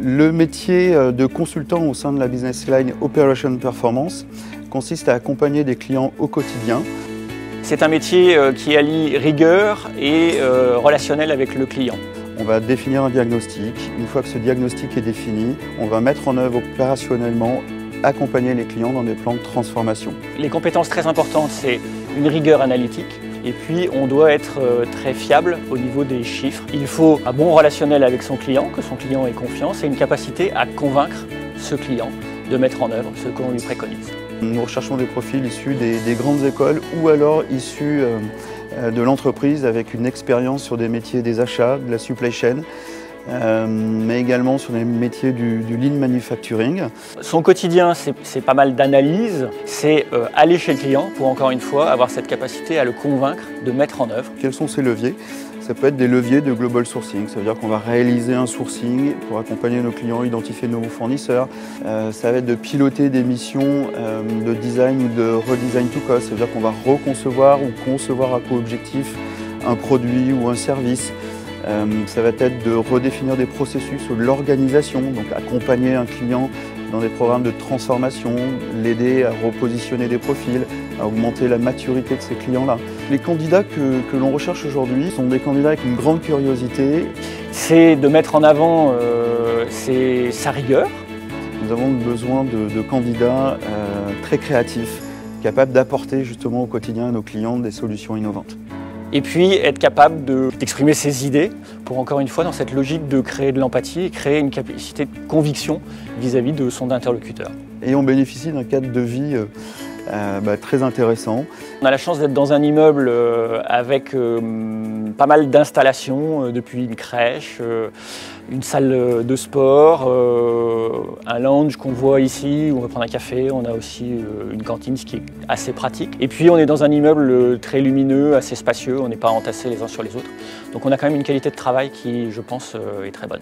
Le métier de consultant au sein de la business line Operation Performance consiste à accompagner des clients au quotidien. C'est un métier qui allie rigueur et relationnel avec le client. On va définir un diagnostic. Une fois que ce diagnostic est défini, on va mettre en œuvre opérationnellement, accompagner les clients dans des plans de transformation. Les compétences très importantes, c'est une rigueur analytique. Et puis, on doit être très fiable au niveau des chiffres. Il faut un bon relationnel avec son client, que son client ait confiance, et une capacité à convaincre ce client de mettre en œuvre ce qu'on lui préconise. Nous recherchons des profils issus des grandes écoles ou alors issus de l'entreprise avec une expérience sur des métiers des achats, de la supply chain, mais également sur les métiers du lean manufacturing. Son quotidien, c'est pas mal d'analyse, c'est aller chez le client pour encore une fois avoir cette capacité à le convaincre de mettre en œuvre. Quels sont ces leviers? Ça peut être des leviers de global sourcing, ça veut dire qu'on va réaliser un sourcing pour accompagner nos clients, identifier de nouveaux fournisseurs. Ça va être de piloter des missions de design ou de redesign to cost, ça veut dire qu'on va reconcevoir ou concevoir à co-objectif un produit ou un service. Ça va être de redéfinir des processus ou de l'organisation, donc accompagner un client dans des programmes de transformation, l'aider à repositionner des profils, à augmenter la maturité de ces clients-là. Les candidats que l'on recherche aujourd'hui sont des candidats avec une grande curiosité. C'est de mettre en avant sa rigueur. Nous avons besoin de candidats très créatifs, capables d'apporter justement au quotidien à nos clients des solutions innovantes. Et puis être capable d'exprimer ses idées pour, encore une fois, dans cette logique de créer de l'empathie et créer une capacité de conviction vis-à-vis de son interlocuteur. Et on bénéficie d'un cadre de vie très intéressant. On a la chance d'être dans un immeuble avec pas mal d'installations, depuis une crèche, une salle de sport, un lounge qu'on voit ici où on va prendre un café, on a aussi une cantine, ce qui est assez pratique. Et puis on est dans un immeuble très lumineux, assez spacieux, on n'est pas entassés les uns sur les autres. Donc on a quand même une qualité de travail qui, je pense, est très bonne.